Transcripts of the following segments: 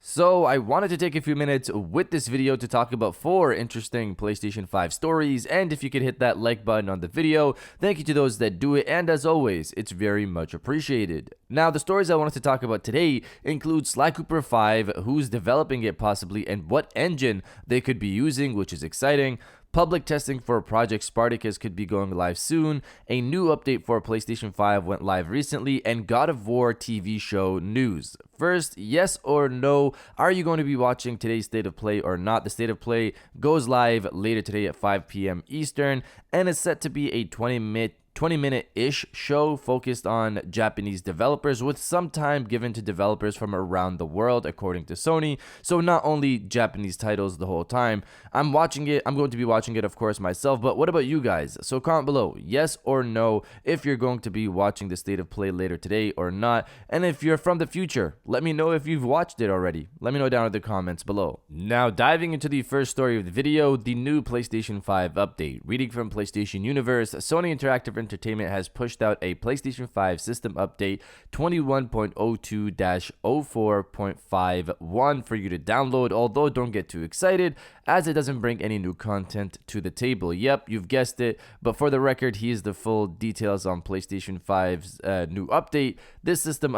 So I wanted to take a few minutes with this video to talk about 4 interesting PlayStation 5 stories, and if you could hit that like button on the video, thank you to those that do it, and as always, it's very much appreciated. Now, the stories I wanted to talk about today include Sly Cooper 5, who's developing it possibly, and what engine they could be using, which is exciting. Public testing for Project Spartacus could be going live soon. A new update for PlayStation 5 went live recently, and God of War TV show news. First, yes or no, are you going to be watching today's State of Play or not? The State of Play goes live later today at 5 p.m. Eastern, and is set to be a 20-minute-ish show focused on Japanese developers, with some time given to developers from around the world, according to Sony. So not only Japanese titles the whole time. I'm going to be watching it, of course, myself, but what about you guys? So comment below, yes or no, if you're going to be watching the State of Play later today or not. And if you're from the future, let me know if you've watched it already. Let me know down in the comments below. Now, diving into the first story of the video, the new PlayStation 5 update. Reading from PlayStation Universe, Sony Interactive Entertainment has pushed out a PlayStation 5 system update 21.02-04.51 for you to download, although don't get too excited as it doesn't bring any new content to the table. Yep, you've guessed it, but for the record, here's the full details on PlayStation 5's new update. This system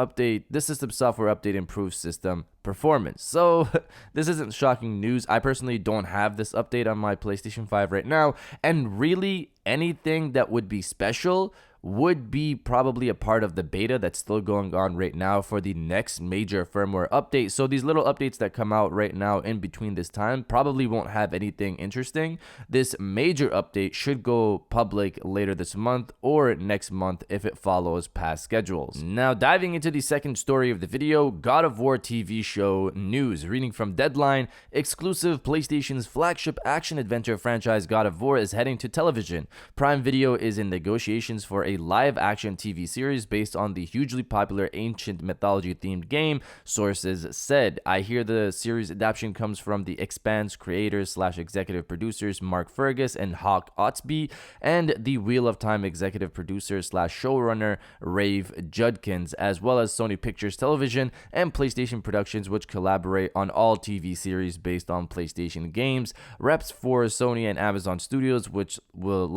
software update improves system performance. So this isn't shocking news. I personally don't have this update on my PlayStation 5 right now, and really anything that would be special would be probably a part of the beta that's still going on right now for the next major firmware update. So these little updates that come out right now in between this time probably won't have anything interesting. This major update should go public later this month or next month if it follows past schedules. Now, diving into the second story of the video, God of War TV show news. Reading from Deadline, exclusive PlayStation's flagship action-adventure franchise God of War is heading to television. Prime Video is in negotiations for a live-action TV series based on the hugely popular ancient mythology-themed game, sources said. I hear the series adaptation comes from the Expanse creators/executive producers Mark Fergus and Hawk Otsby, and the Wheel of Time executive producer/showrunner Rave Judkins, as well as Sony Pictures Television and PlayStation Productions, which collaborate on all TV series based on PlayStation games. Reps for Sony and Amazon Studios, which will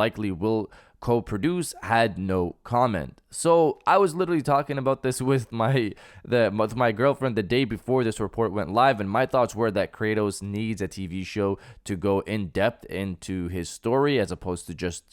co-produce, had no comment. So I was literally talking about this with my girlfriend the day before this report went live, and my thoughts were that Kratos needs a TV show to go in depth into his story as opposed to just,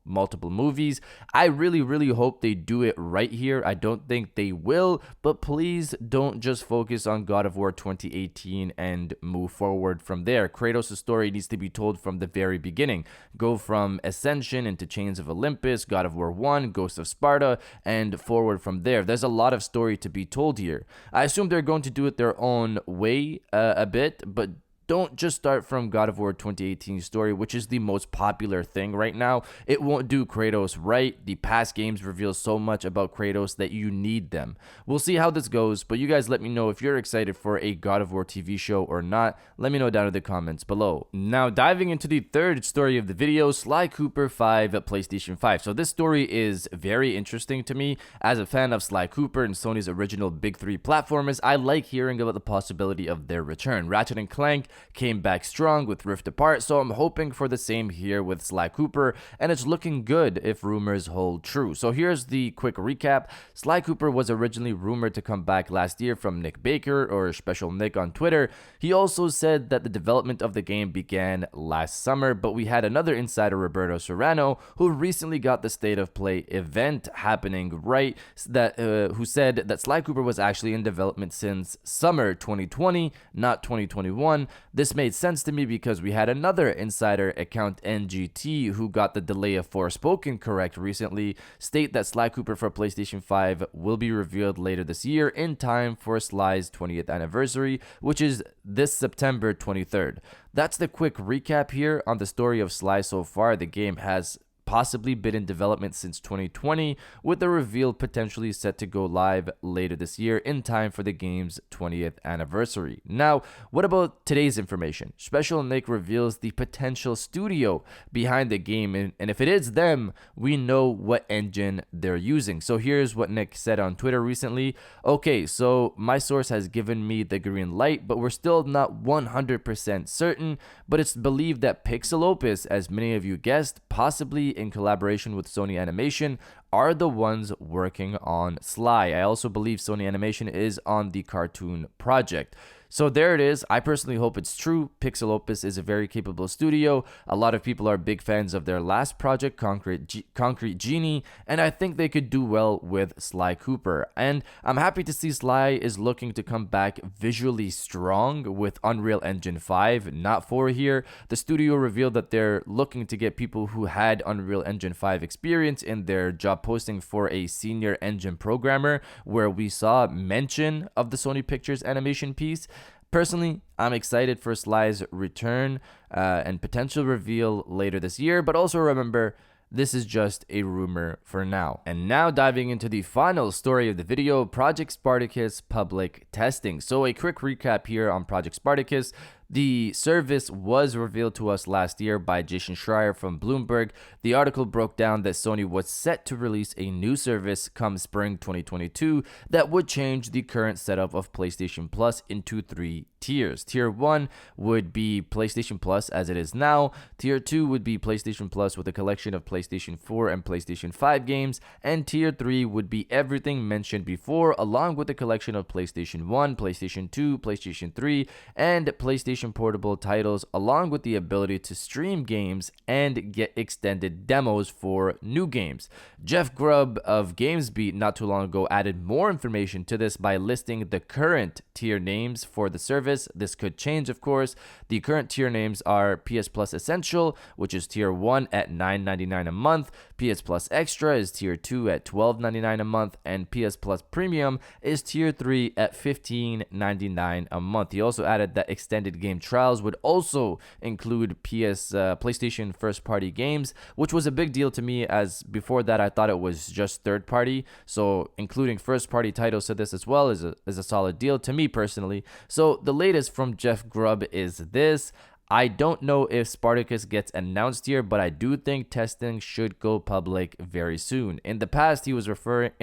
multiple movies. I really hope they do it right here. I don't think they will, but please don't just focus on God of War 2018 and move forward from there. Kratos' story needs to be told from the very beginning. Go from Ascension into Chains of Olympus, God of War 1, Ghost of Sparta, and forward from there. There's a lot of story to be told here. I assume they're going to do it their own way a bit, but don't just start from God of War 2018 story, which is the most popular thing right now. It won't do Kratos right. The past games reveal so much about Kratos that you need them. We'll see how this goes, but you guys let me know if you're excited for a God of War TV show or not. Let me know down in the comments below. Now, diving into the third story of the video, Sly Cooper 5 at PlayStation 5. So this story is very interesting to me. As a fan of Sly Cooper and Sony's original big 3 platformers, I like hearing about the possibility of their return. Ratchet & Clank came back strong with Rift Apart, so I'm hoping for the same here with Sly Cooper, and it's looking good if rumors hold true. So here's the quick recap. Sly Cooper was originally rumored to come back last year from Nick Baker, or Special Nick on Twitter. He also said that the development of the game began last summer, but we had another insider, Roberto Serrano, who recently got the State of Play event happening who said that Sly Cooper was actually in development since summer 2020, not 2021. This made sense to me because we had another insider account, NGT, who got the delay of Forspoken correct recently, state that Sly Cooper for PlayStation 5 will be revealed later this year in time for Sly's 20th anniversary, which is this September 23rd. That's the quick recap here on the story of Sly so far. The game has possibly been in development since 2020, with the reveal potentially set to go live later this year in time for the game's 20th anniversary. Now, what about today's information? Special Nick reveals the potential studio behind the game, and if it is them, we know what engine they're using. So here's what Nick said on Twitter recently. Okay, so my source has given me the green light, but we're still not 100% certain, but it's believed that Pixel Opus, as many of you guessed, possibly in collaboration with Sony Animation, are the ones working on Sly. I also believe Sony Animation is on the cartoon project. So there it is. I personally hope it's true. Pixel Opus is a very capable studio. A lot of people are big fans of their last project, Concrete Genie, and I think they could do well with Sly Cooper. And I'm happy to see Sly is looking to come back visually strong with Unreal Engine 5, not 4 here. The studio revealed that they're looking to get people who had Unreal Engine 5 experience in their job posting for a senior engine programmer, where we saw mention of the Sony Pictures animation piece. Personally, I'm excited for Sly's return and potential reveal later this year, but also remember, this is just a rumor for now. And now diving into the final story of the video, Project Spartacus public testing. So a quick recap here on Project Spartacus. The service was revealed to us last year by Jason Schreier from Bloomberg. The article broke down that Sony was set to release a new service come spring 2022 that would change the current setup of PlayStation Plus into 3 tiers. Tier 1 would be PlayStation Plus as it is now. Tier 2 would be PlayStation Plus with a collection of PlayStation 4 and PlayStation 5 games. And Tier 3 would be everything mentioned before, along with a collection of PlayStation 1, PlayStation 2, PlayStation 3, and PlayStation Portable titles, along with the ability to stream games and get extended demos for new games. Jeff Grubb of GamesBeat not too long ago added more information to this by listing the current tier names for the service. This could change, of course. The current tier names are PS Plus Essential, which is tier 1 at $9.99 a month, PS Plus Extra is tier 2 at $12.99 a month, and PS Plus Premium is tier 3 at $15.99 a month. He also added that extended game trials would also include PlayStation first-party games, which was a big deal to me, as before that I thought it was just third-party. So including first-party titles to this as well is a solid deal to me personally. So the latest from Jeff Grubb is this. I don't know if Spartacus gets announced here, but I do think testing should go public very soon. In the past, he was referring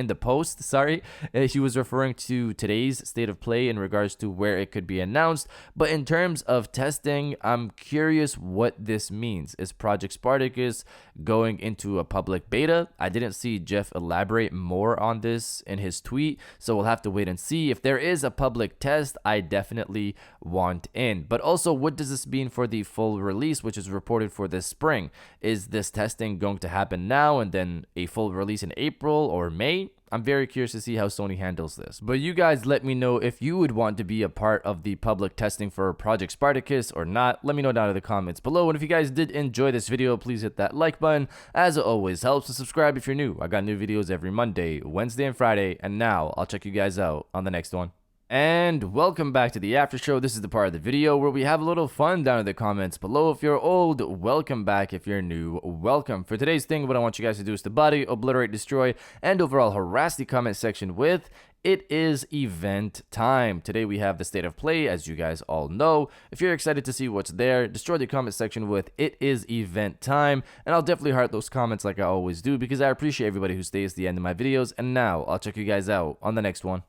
to today's state of play in regards to where it could be announced. But in terms of testing, I'm curious what this means. Is Project Spartacus going into a public beta? I didn't see Jeff elaborate more on this in his tweet, so we'll have to wait and see. If there is a public test, I definitely want in. But also, what does this mean for the full release, which is reported for this spring? Is this testing going to happen now and then a full release in April or May? I'm very curious to see how Sony handles this. But you guys let me know if you would want to be a part of the public testing for Project Spartacus or not. Let me know down in the comments below. And if you guys did enjoy this video, please hit that like button. As it always helps, to subscribe if you're new. I got new videos every Monday, Wednesday, and Friday. And now I'll check you guys out on the next one. And welcome back to the after show. This is the part of the video where we have a little fun down in the comments below. If you're old, welcome back. If you're new, welcome. For today's thing, what I want you guys to do is to body, obliterate, destroy, and overall harass the comment section with "It is event time." Today we have the state of play, as you guys all know. If you're excited to see what's there, destroy the comment section with "It is event time," and I'll definitely heart those comments like I always do, because I appreciate everybody who stays to the end of my videos. And now I'll check you guys out on the next one.